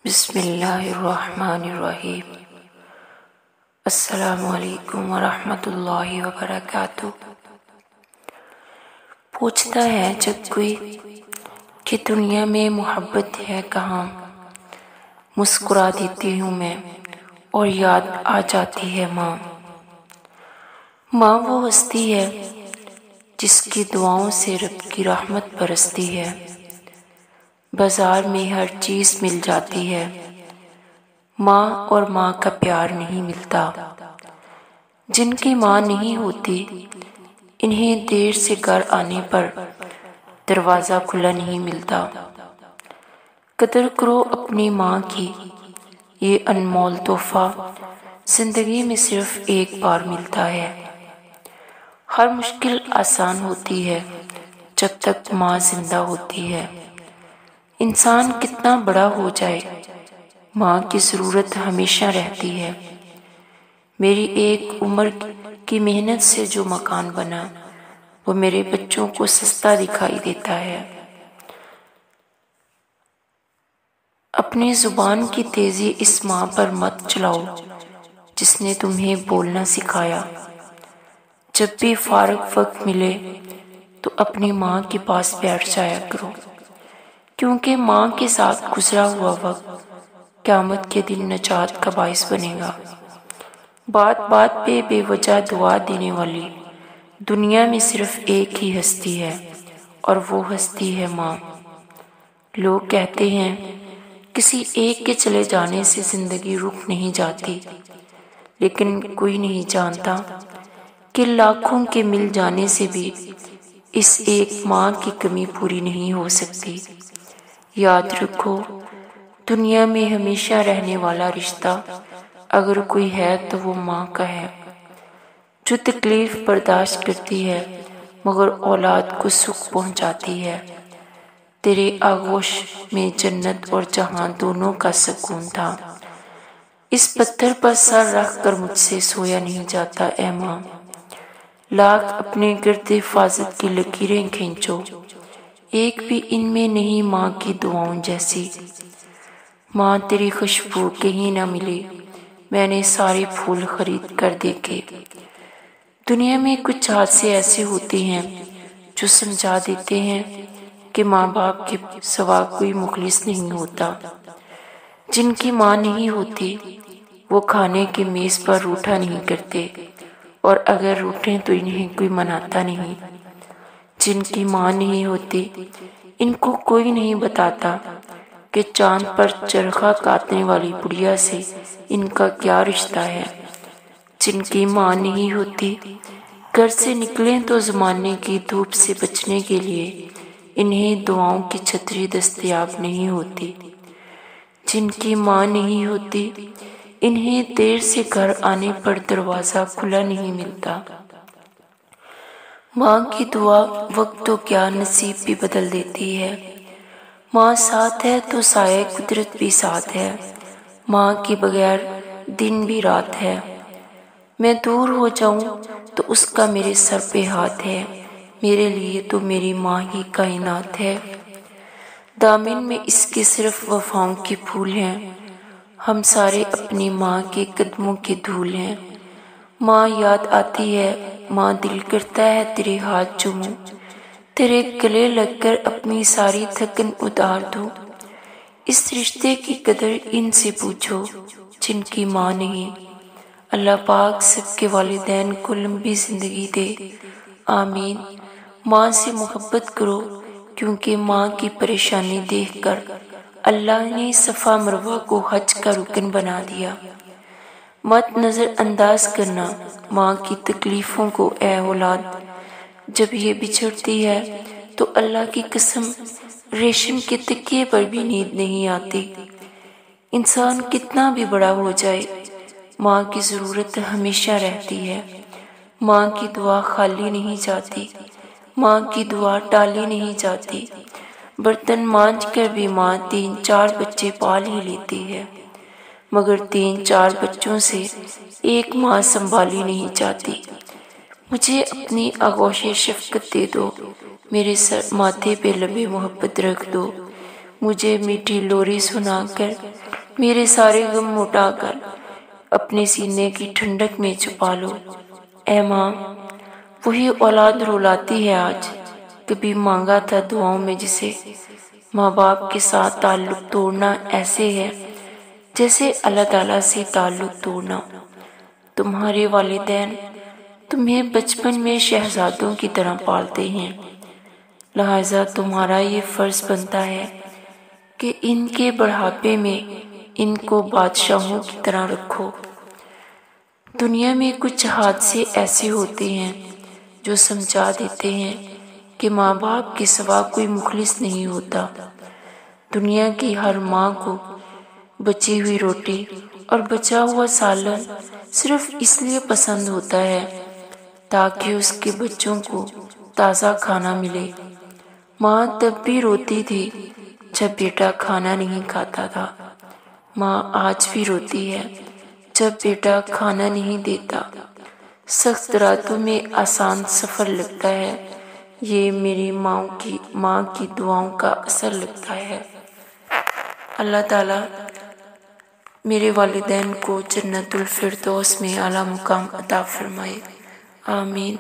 بسم اللہ الرحمن الرحیم۔ السلام علیکم ورحمۃ اللہ وبرکاتہ۔ پوچھتا ہے جب کوئی کہ دنیا میں محبت ہے کہاں، مسکرا دیتی ہوں میں اور یاد آ جاتی ہے ماں۔ ماں وہ ہستی ہے جس کی دعاؤں سے رب کی رحمت برستی ہے۔ بازار میں ہر چیز مل جاتی ہے، ماں اور ماں کا پیار نہیں ملتا۔ جن کی ماں نہیں ہوتی انہیں دیر سے گھر آنے پر دروازہ کھلا نہیں ملتا۔ قدر کرو اپنی ماں کی، یہ انمول تحفہ زندگی میں صرف ایک بار ملتا ہے۔ ہر مشکل آسان ہوتی ہے جب تک ماں زندہ ہوتی ہے۔ انسان کتنا بڑا ہو جائے، ماں کی ضرورت ہمیشہ رہتی ہے۔ میری ایک عمر کی محنت سے جو مکان بنا وہ میرے بچوں کو سستا دکھائی دیتا ہے۔ اپنی زبان کی تیزی اس ماں پر مت چلاؤ جس نے تمہیں بولنا سکھایا۔ جب بھی فارغ وقت ملے تو اپنی ماں کے پاس بیٹھ جایا کرو، کیونکہ ماں کے ساتھ گزرا ہوا وقت قیامت کے دن نجات کا باعث بنے گا۔ بات بات پہ بے وجہ دعا دینے والی دنیا میں صرف ایک ہی ہستی ہے اور وہ ہستی ہے ماں۔ لوگ کہتے ہیں کسی ایک کے چلے جانے سے زندگی رک نہیں جاتی، لیکن کوئی نہیں جانتا کہ لاکھوں کے مل جانے سے بھی اس ایک ماں کی کمی پوری نہیں ہو سکتی۔ یاد رکھو، دنیا میں ہمیشہ رہنے والا رشتہ اگر کوئی ہے تو وہ ماں کا ہے، جو تکلیف برداشت کرتی ہے مگر اولاد کو سکھ پہنچاتی ہے۔ تیرے آغوش میں جنت اور جہاں دونوں کا سکون تھا، اس پتھر پر سر رکھ کر مجھ سے سویا نہیں جاتا اے ماں۔ لاکھ اپنے گرد حفاظت کی لکیریں کھینچو، ایک بھی ان میں نہیں ماں کی دعاؤں جیسی۔ ماں تیری خوشبو کہیں نہ ملی، میں نے سارے پھول خرید کر دیکھے۔ دنیا میں کچھ حادثے ایسے ہوتے ہیں جو سمجھا دیتے ہیں کہ ماں باپ کے سوا کوئی مخلص نہیں ہوتا۔ جن کی ماں نہیں ہوتی وہ کھانے کی میز پر روٹھا نہیں کرتے، اور اگر روٹھیں تو انہیں کوئی مناتا نہیں۔ جن کی ماں نہیں ہوتی ان کو کوئی نہیں بتاتا کہ چاند پر چرخہ کاٹنے والی بڑھیا سے ان کا کیا رشتہ ہے۔ جن کی ماں نہیں ہوتی گھر سے نکلیں تو زمانے کی دھوپ سے بچنے کے لیے انہیں دعاؤں کی چھتری دستیاب نہیں ہوتی۔ جن کی ماں نہیں ہوتی انہیں دیر سے گھر آنے پر دروازہ کھلا نہیں ملتا۔ ماں کی دعا وقت تو کیا نصیب بھی بدل دیتی ہے۔ ماں ساتھ ہے تو سایہ قدرت بھی ساتھ ہے، ماں کے بغیر دن بھی رات ہے۔ میں دور ہو جاؤں تو اس کا میرے سر پہ ہاتھ ہے، میرے لیے تو میری ماں ہی کائنات ہے۔ دامن میں اس کے صرف وفاؤں کے پھول ہیں، ہم سارے اپنی ماں کے قدموں کے دھول ہیں۔ ماں یاد آتی ہے، ماں دل کرتا ہے تیرے ہاتھ چوموں، تیرے گلے لگ کر اپنی ساری تھکن اتار دوں۔ اس رشتے کی قدر ان سے پوچھو جن کی ماں نہیں۔ اللہ پاک سب کے والدین کو لمبی زندگی دے، آمین۔ ماں سے محبت کرو، کیونکہ ماں کی پریشانی دیکھ کر اللہ نے صفا مروہ کو حج کا رکن بنا دیا۔ مت نظر انداز کرنا ماں کی تکلیفوں کو اے اولاد، جب یہ بچھڑتی ہے تو اللہ کی قسم ریشم کے تکیے پر بھی نیند نہیں آتی۔ انسان کتنا بھی بڑا ہو جائے ماں کی ضرورت ہمیشہ رہتی ہے۔ ماں کی دعا خالی نہیں جاتی، ماں کی دعا ٹالی نہیں جاتی۔ برتن مانج کر بھی ماں 3-4 بچے پال ہی لیتی ہے، مگر 3-4 بچوں سے ایک ماں سنبھالی نہیں جاتی۔ مجھے اپنی آغوش شفقت دے دو، میرے ماتھے پہ لبے محبت رکھ دو، مجھے میٹھی لوری سنا کر میرے سارے غم مٹا کر اپنے سینے کی ٹھنڈک میں چھپا لو۔ اے ماں، وہی اولاد رولاتی ہے آج، کبھی مانگا تھا دعاؤں میں جسے۔ ماں باپ کے ساتھ تعلق توڑنا ایسے ہے جیسے اللہ تعالیٰ سے تعلق توڑنا۔ تمہارے والدین تمہیں بچپن میں شہزادوں کی طرح پالتے ہیں، لہٰذا تمہارا یہ فرض بنتا ہے کہ ان کے بڑھاپے میں ان کو بادشاہوں کی طرح رکھو۔ دنیا میں کچھ حادثے ایسے ہوتے ہیں جو سمجھا دیتے ہیں کہ ماں باپ کے سوا کوئی مخلص نہیں ہوتا۔ دنیا کی ہر ماں کو بچی ہوئی روٹی اور بچا ہوا سالن صرف اس لیے پسند ہوتا ہے تاکہ اس کے بچوں کو تازہ کھانا ملے۔ ماں تب بھی روتی تھی جب بیٹا کھانا نہیں کھاتا تھا۔ ماں آج بھی روتی ہے جب بیٹا کھانا نہیں دیتا۔ سخت راتوں میں آسان سفر لگتا ہے، یہ میری ماں کی دعاؤں کا اثر لگتا ہے۔ اللہ تعالیٰ میرے والدین کو جنت الفردوس میں اعلیٰ مقام عطا فرمائے، آمین۔